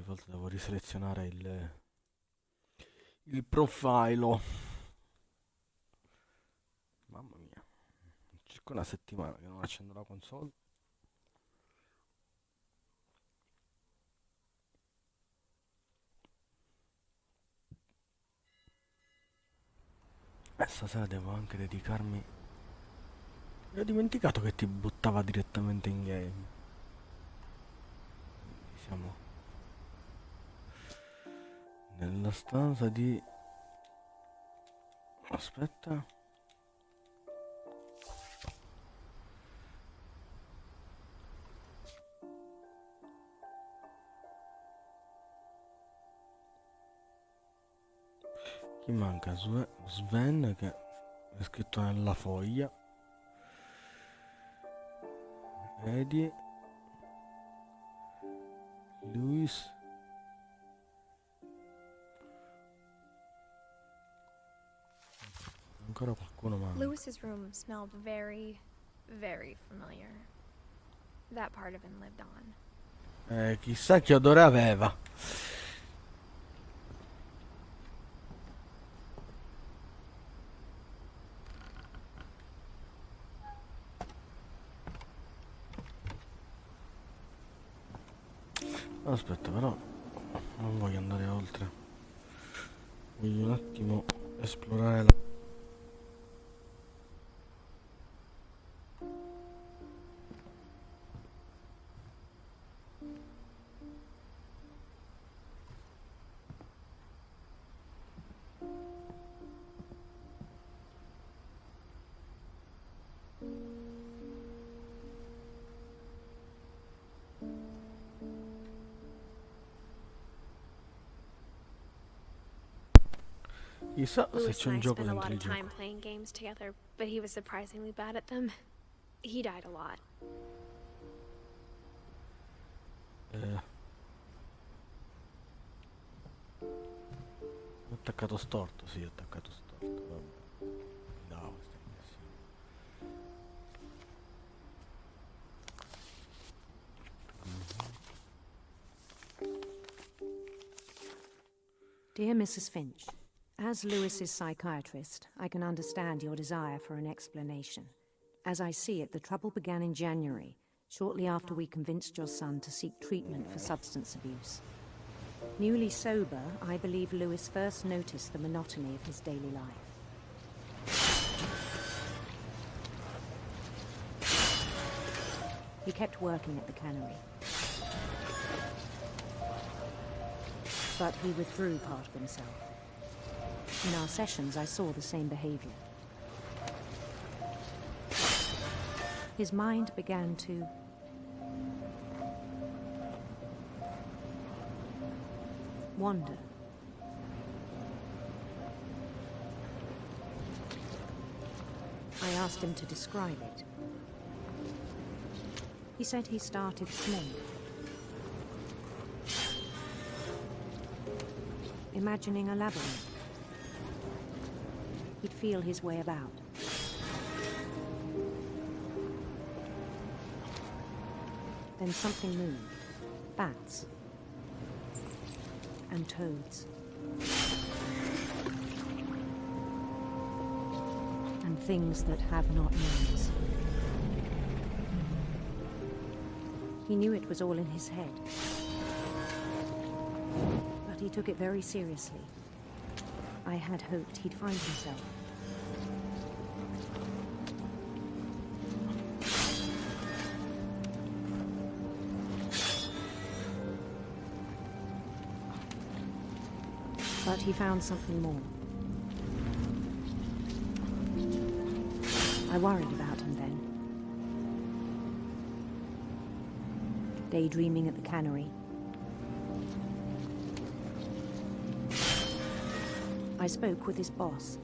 ogni volta devo riselezionare il profilo. Mamma mia, circa una settimana che non accendo la console. E stasera devo anche dedicarmi. Mi ho dimenticato che ti buttava direttamente in game. Siamo nella stanza di... Aspetta. Chi manca? Sven, che è scritto nella foglia. Eddie. Luis. Ancora qualcuno manca. Lewis's room smelled very, very familiar. That part of him lived on. Chissà che odore aveva. Aspetta, però non voglio andare oltre. Voglio un attimo esplorare la... Chissà se Lewis c'è un and I gioco spent a dentro lot il of gioco. time playing games together, but he was surprisingly bad at them. He died a lot. Ho attaccato storto, sì, ho attaccato storto. Vabbè. No, questa impressione. Dear Mrs. Finch, as Lewis's psychiatrist, I can understand your desire for an explanation. As I see it, the trouble began in January, shortly after we convinced your son to seek treatment for substance abuse. Newly sober, I believe Lewis first noticed the monotony of his daily life. He kept working at the cannery, but he withdrew part of himself. In our sessions, I saw the same behavior. His mind began to wander. I asked him to describe it. He said he started small, imagining a labyrinth. He'd feel his way about. Then something moved. Bats. And toads. And things that have not names. He knew it was all in his head. But he took it very seriously. I had hoped he'd find himself. But he found something more. I worried about him then. Daydreaming at the cannery. I spoke with his boss.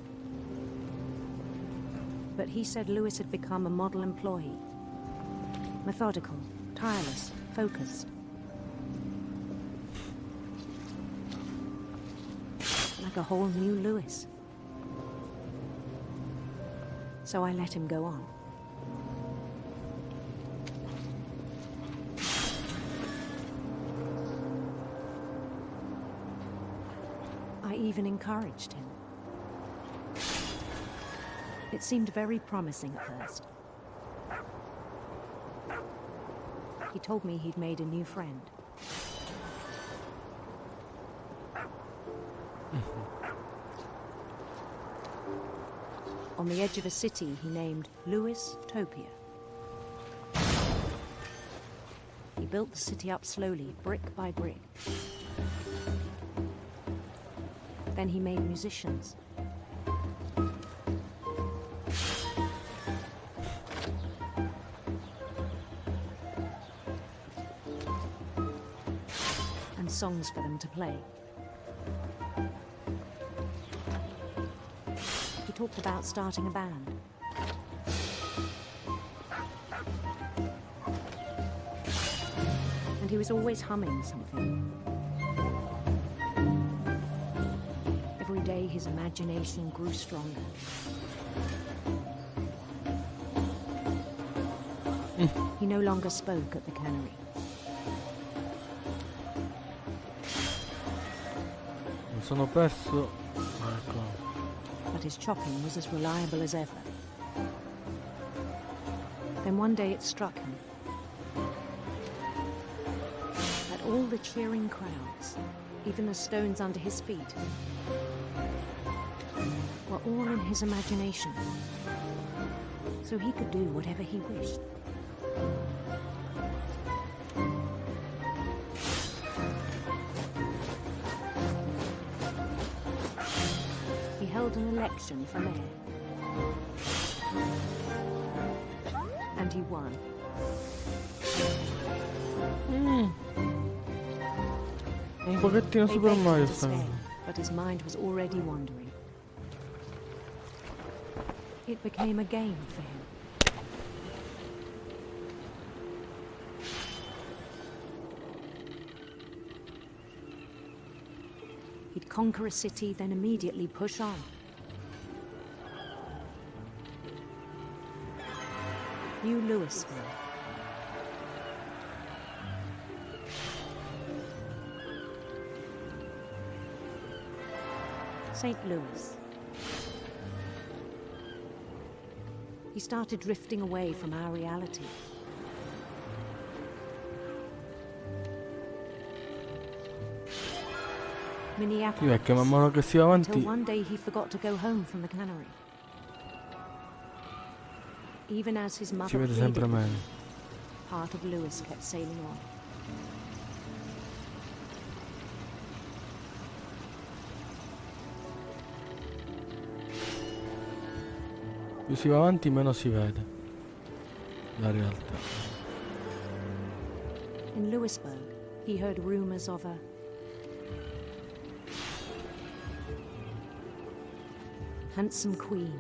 But he said Lewis had become a model employee. Methodical, tireless, focused. Like a whole new Lewis. So I let him go on. even encouraged him. It seemed very promising at first. He told me he'd made a new friend. On the edge of a city he named Lewis Topia. He built the city up slowly, brick by brick. Then he made musicians. And songs for them to play. He talked about starting a band. And he was always humming something. Every day his imagination grew stronger. He no longer spoke at the cannery. Mi sono perso. Ecco. But his chopping was as reliable as ever. Then one day it struck him that all the cheering crowds, even the stones under his feet, were all in his imagination, so he could do whatever he wished. He held an election for mayor, and he won. Un pochettino They Super begged him Mario to sta. stay, but his mind was already wandering. It became a game for him. He'd conquer a city, then immediately push on. New Louisville. St. Louis. He started drifting away from our reality. Minneapolis. Sì, perché man mano che si va Until avanti one day he forgot to go home from the cannery. Even as his si mother vede pleaded, sempre meno. part of Lewis kept sailing on. Più si va avanti meno si vede la realtà. In Louisburg, he heard rumors of a handsome queen.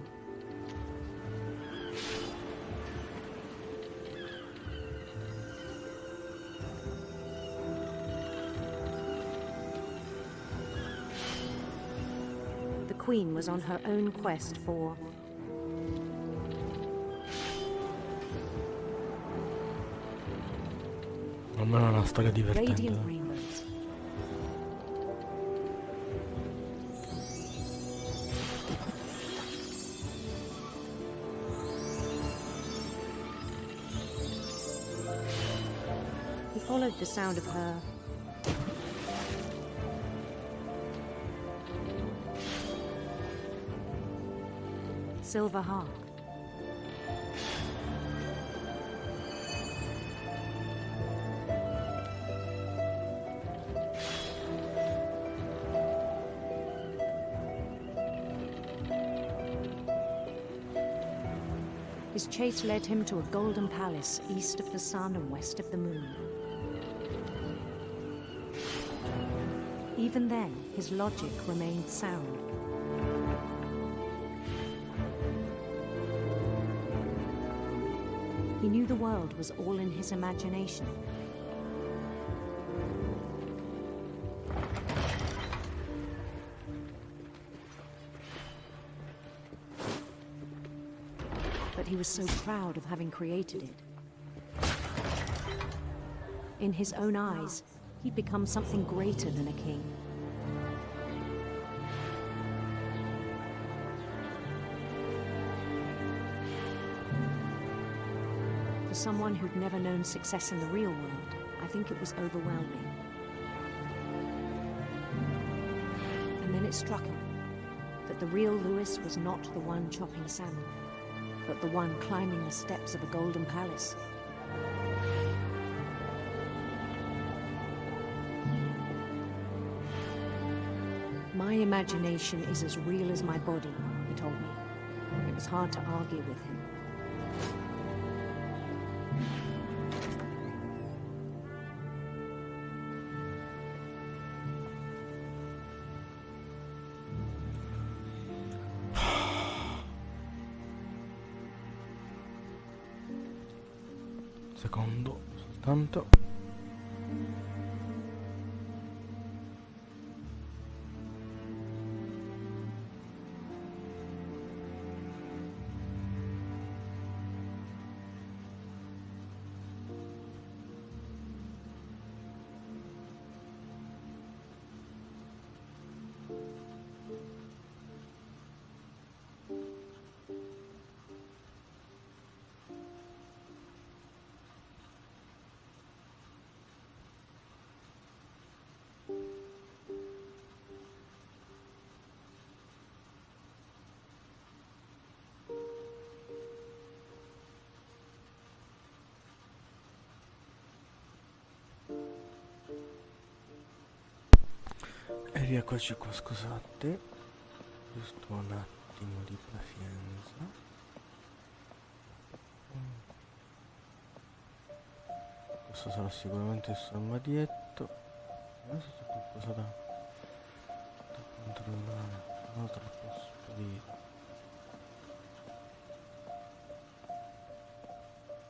The queen was on her own quest for Almeno è una storia divertente. radiant rainbows. He followed the sound of her silver harp. His chase led him to a golden palace east of the sun and west of the moon. Even then, his logic remained sound. He knew the world was all in his imagination. But he was so proud of having created it. In his own eyes, he'd become something greater than a king. someone who'd never known success in the real world, I think it was overwhelming. And then it struck him that the real Lewis was not the one chopping salmon, but the one climbing the steps of a golden palace. My imagination is as real as my body, he told me. It was hard to argue with him. Secondo, soltanto. E rieccoci qua, scusate, giusto un attimo di pazienza. Questo sarà sicuramente il salmadietto. Adesso c'è qualcosa da controllare, non troppo spedito.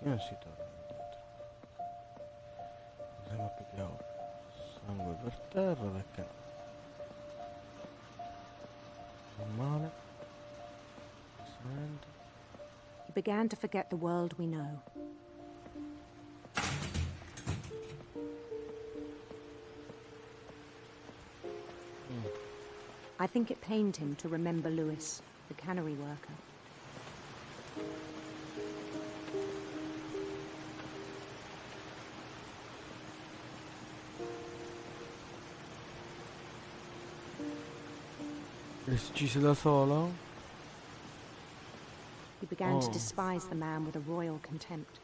Io non si torna indietro. Mi sembra più che ho sangue per terra, perché no? Normale. Giustamente. He began to forget the world we know. I think it pained him to remember Lewis, the cannery worker. Decise da solo? He began to Oh. despise the man with a royal contempt.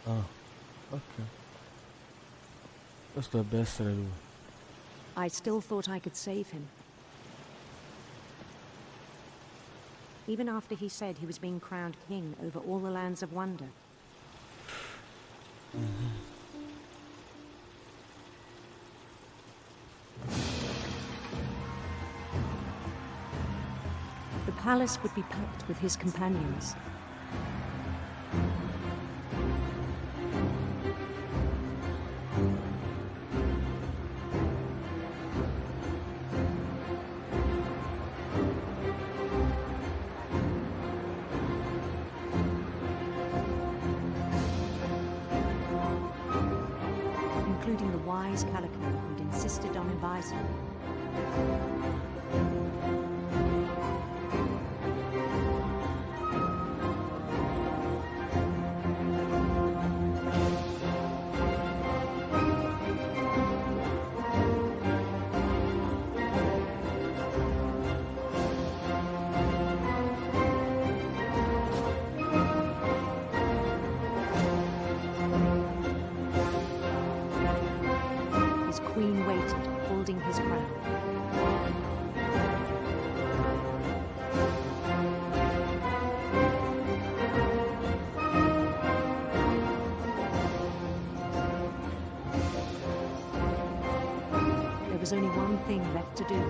Ah, ok. Questo dovrebbe essere lui. I still thought I could save him. Even after he said he was being crowned king over all the lands of wonder. The palace would be packed with his companions. Including the wise Calico who'd insisted on advising me. His queen waited, holding his crown. There was only one thing left to do.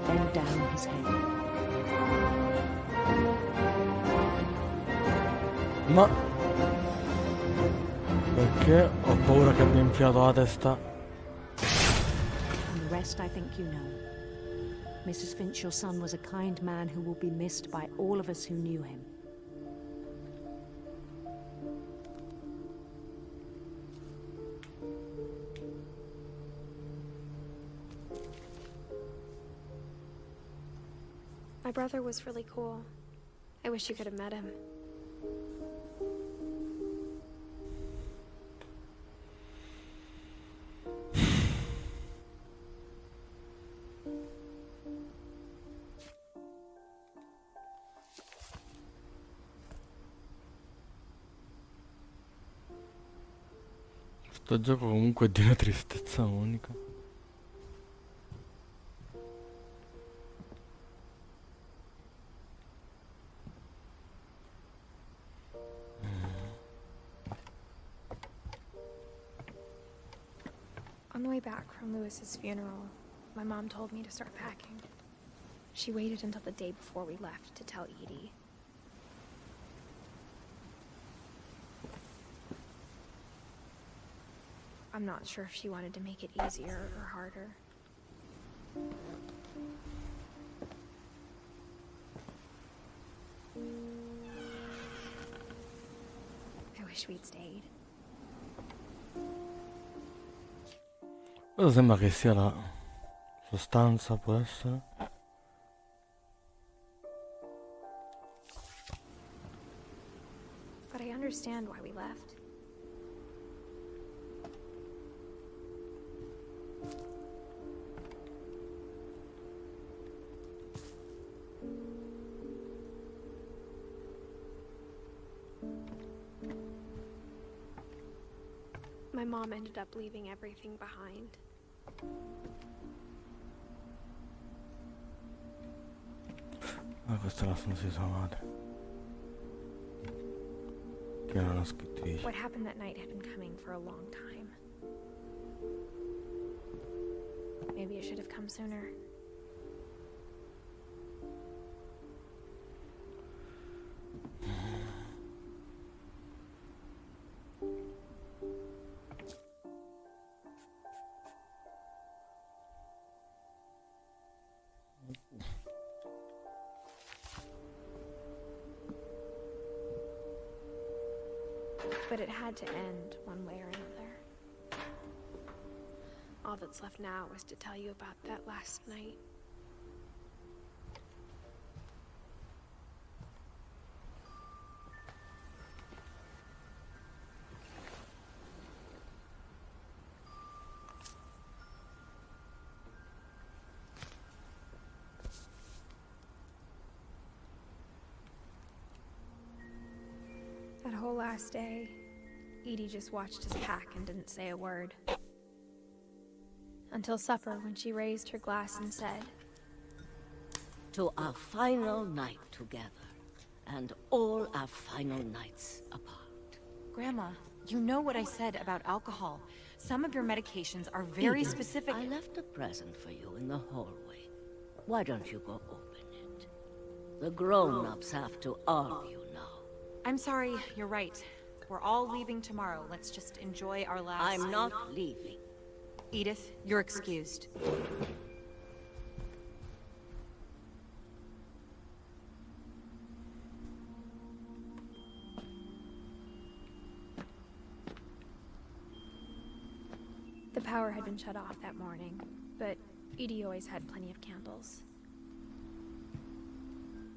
Bend down his head. Ma Perché ho paura che abbia infilato la testa. And the rest I think you know. Mrs. Finch, your son was a kind man who will be missed by all of us who knew him. My brother was really cool. I wish you could have met him. Sto gioco comunque è di una tristezza unica. On the way back from Lewis's funeral, my mom told me to start packing. She waited until the day before we left to tell Edie. I'm not sure if she wanted to make it easier or harder. I wish we'd stayed. Questo sembra che sia la sostanza, può essere? But I understand why we left. My mom ended up leaving everything behind. Ah, questa è la stanza di sua madre. Che era una scrittrice. What happened that night had been coming for a long time. Maybe it should have come sooner. But it had to end one way or another. All that's left now is to tell you about that last night. That whole last day, Edie just watched us pack and didn't say a word. Until supper, when she raised her glass and said, To our final night together, and all our final nights apart. Grandma, you know what I said about alcohol. Some of your medications are very Edith, specific. I left a present for you in the hallway. Why don't you go open it? The grown-ups have to argue now. I'm sorry, you're right. We're all leaving tomorrow. Let's just enjoy our last... I'm not leaving. Edith, you're excused. the power had been shut off that morning, but Edie always had plenty of candles.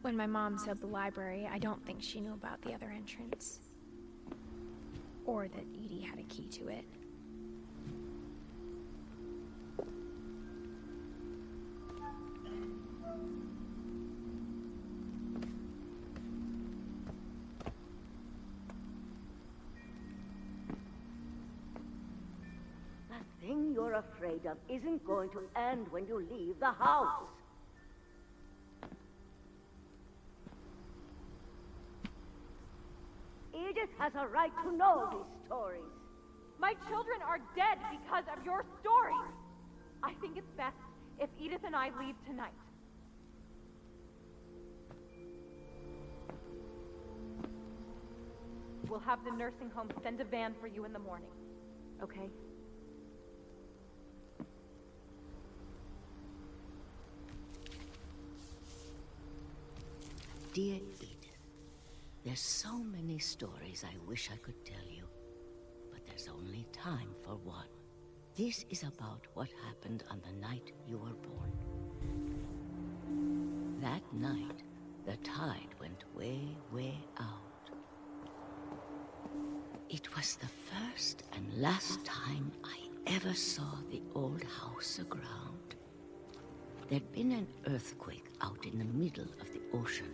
When my mom sealed the library, I don't think she knew about the other entrance. Or that Edie had a key to it. That thing you're afraid of isn't going to end when you leave the house. Edith has a right to know these stories. My children are dead because of your stories. I think it's best if Edith and I leave tonight. We'll have the nursing home send a van for you in the morning. Okay? Dear Edith, there's so many stories I wish I could tell you, but there's only time for one. This is about what happened on the night you were born. That night, the tide went way, way out. It was the first and last time I ever saw the old house aground. There'd been an earthquake out in the middle of the ocean.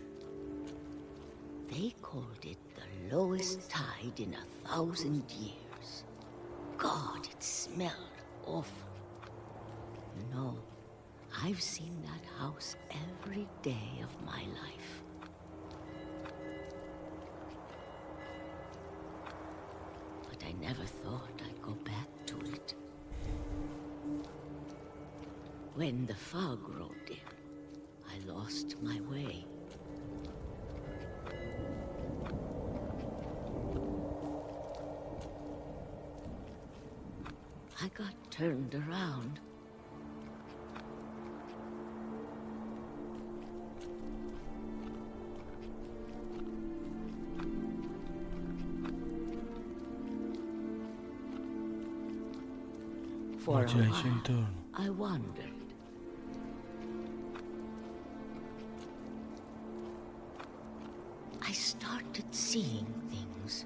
They called it the lowest tide in 1,000 years. God, it smelled awful. You know, I've seen that house every day of my life. But I never thought I'd go back to it. When the fog rolled in, I lost my way. I got turned around. For a while, I wandered. I started seeing things.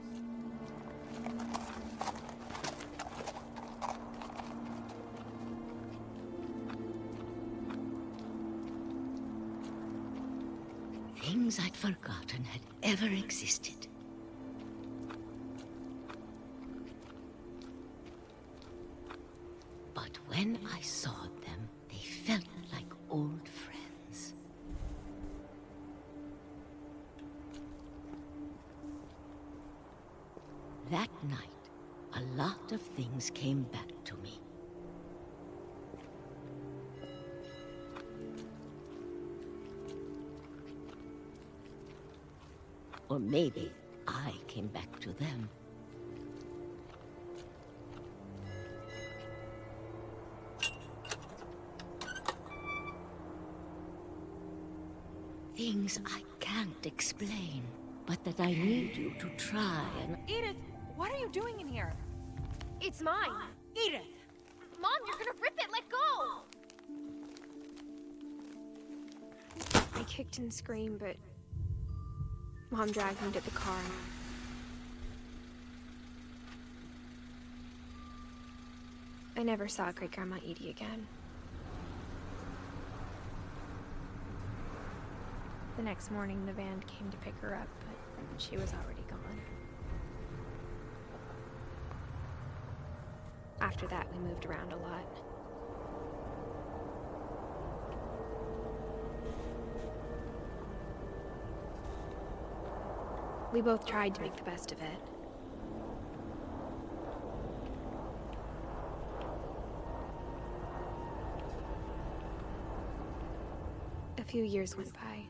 Things I'd forgotten had ever existed. But when I saw them, they felt like old friends. That night, a lot of things came back to me. Or maybe I came back to them. Things I can't explain, but that I need you to try and... Edith, what are you doing in here? It's mine. Edith! Mom, you're gonna rip it. Let go. I kicked and screamed, but Mom dragged me to the car. I never saw Great-Grandma Edie again. The next morning, the van came to pick her up, but she was already gone. After that, we moved around a lot. We both tried to make the best of it. A few years went by.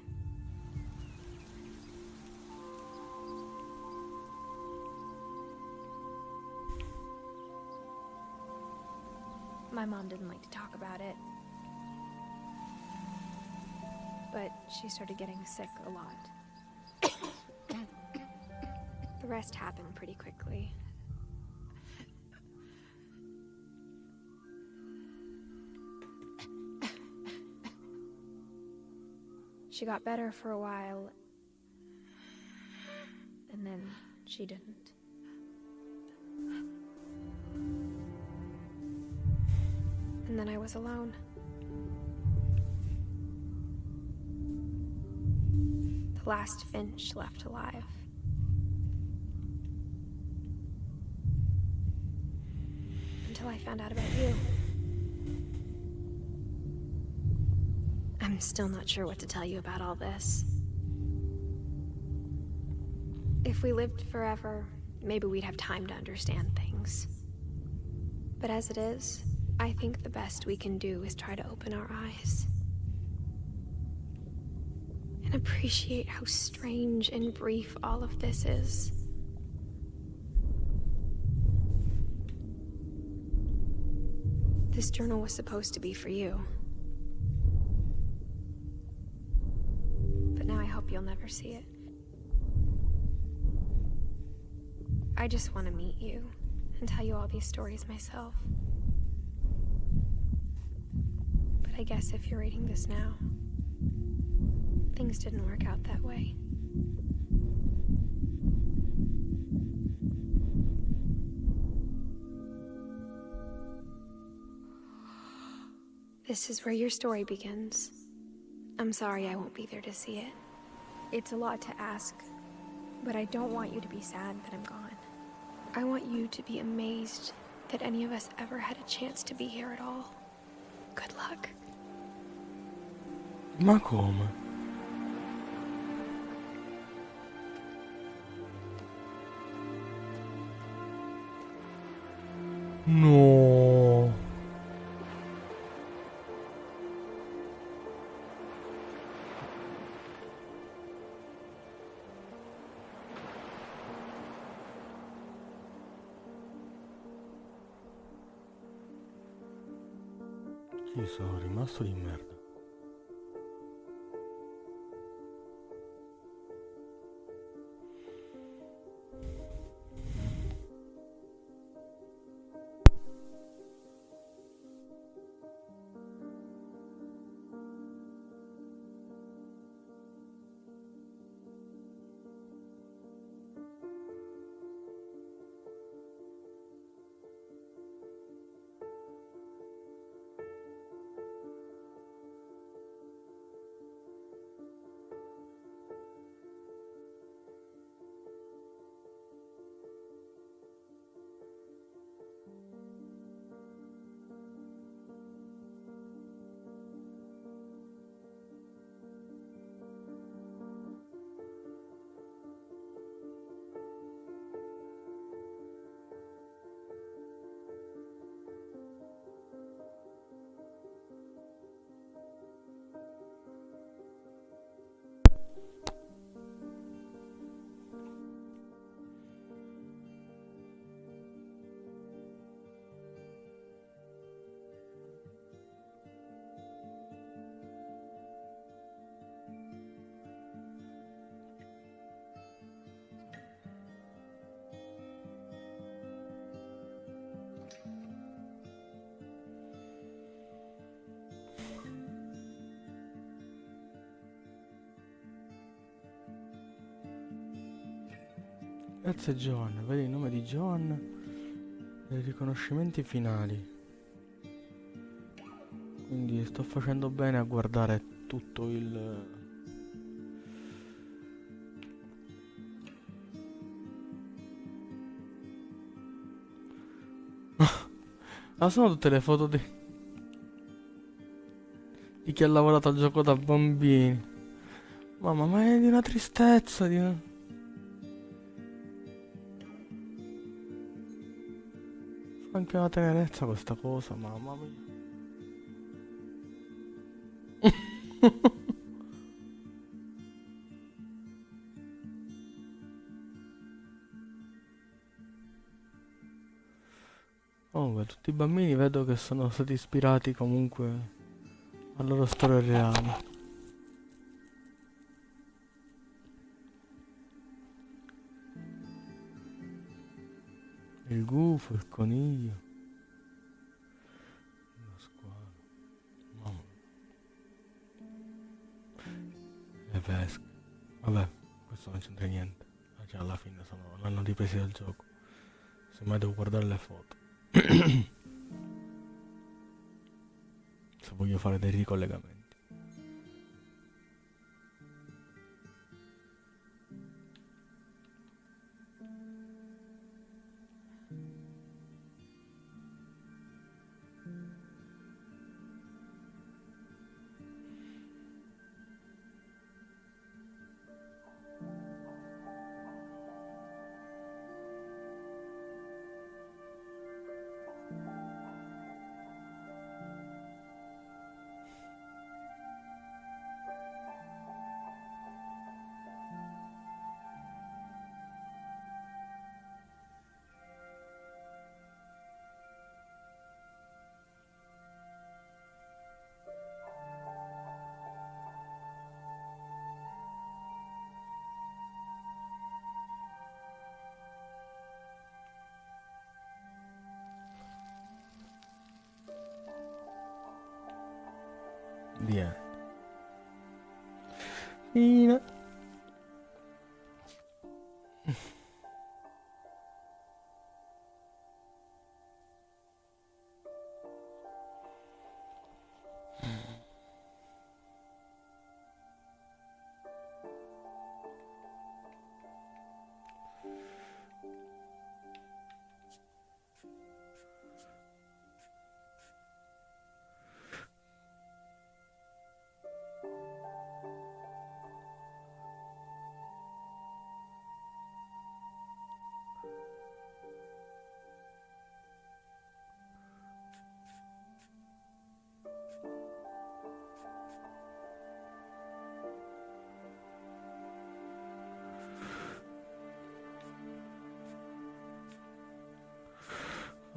My mom didn't like to talk about it, but she started getting sick a lot. The rest happened pretty quickly. She got better for a while, and then she didn't. And then I was alone. The last Finch left alive. Until I found out about you. I'm still not sure what to tell you about all this. If we lived forever, maybe we'd have time to understand things. But as it is, I think the best we can do is try to open our eyes. And appreciate how strange and brief all of this is. This journal was supposed to be for you. But now I hope you'll never see it. I just want to meet you and tell you all these stories myself. But I guess if you're reading this now, things didn't work out that way. This is where your story begins. I'm sorry I won't be there to see it. It's a lot to ask, but I don't want you to be sad that I'm gone. I want you to be amazed that any of us ever had a chance to be here at all. Good luck. Ma come? No. Ci sono rimasto di merda. Grazie John, vedi il nome di John e i riconoscimenti finali. Quindi sto facendo bene a guardare tutto il... Ah, sono tutte le foto di chi ha lavorato al gioco da bambini. Mamma, ma è di una tristezza, di una... Anche una tenerezza questa cosa, mamma mia. Oh, beh, tutti i bambini vedo che sono stati ispirati comunque alle loro storie reali. Il gufo, il coniglio, lo squalo, mamma. Le pesche. Vabbè, questo non c'entra niente. Cioè alla fine l'hanno ripresi dal gioco. Semmai devo guardare le foto. Se voglio fare dei ricollegamenti. The end. Fine.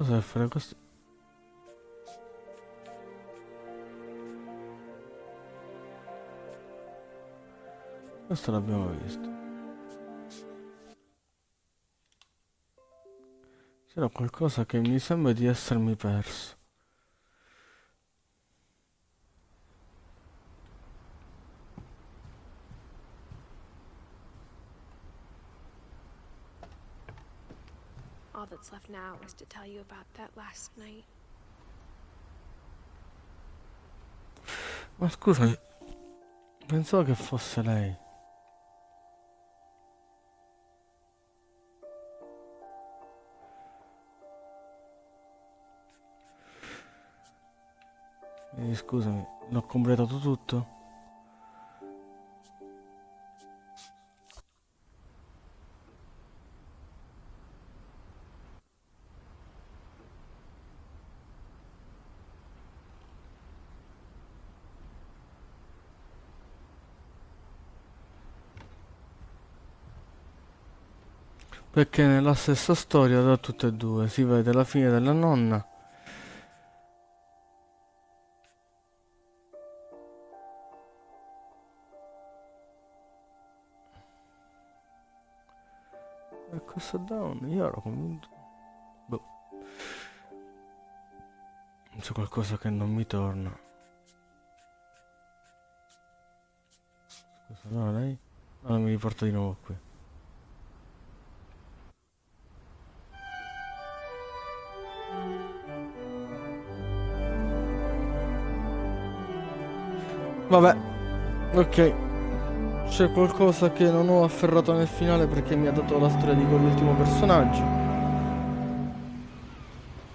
Cosa deve fare questo? Questo l'abbiamo visto. C'era qualcosa che mi sembra di essermi perso. All that's left now is to tell you about that last night. Ma scusami, pensavo che fosse lei. Scusami, l'ho completato tutto? Perché nella stessa storia da tutte e due si vede la fine della nonna e questo down, io ero convinto. Boh. C'è qualcosa che non mi torna. Scusa, no, lei? No, mi riporta di nuovo qui. Vabbè, ok. C'è qualcosa che non ho afferrato nel finale perché mi ha dato la storia di quell'ultimo personaggio.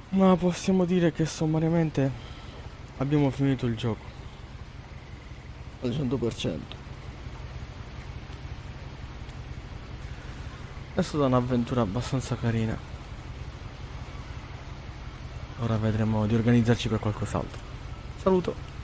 Ma possiamo dire che sommariamente abbiamo finito il gioco al 100%. È stata un'avventura abbastanza carina. Ora vedremo di organizzarci per qualcos'altro. Saluto.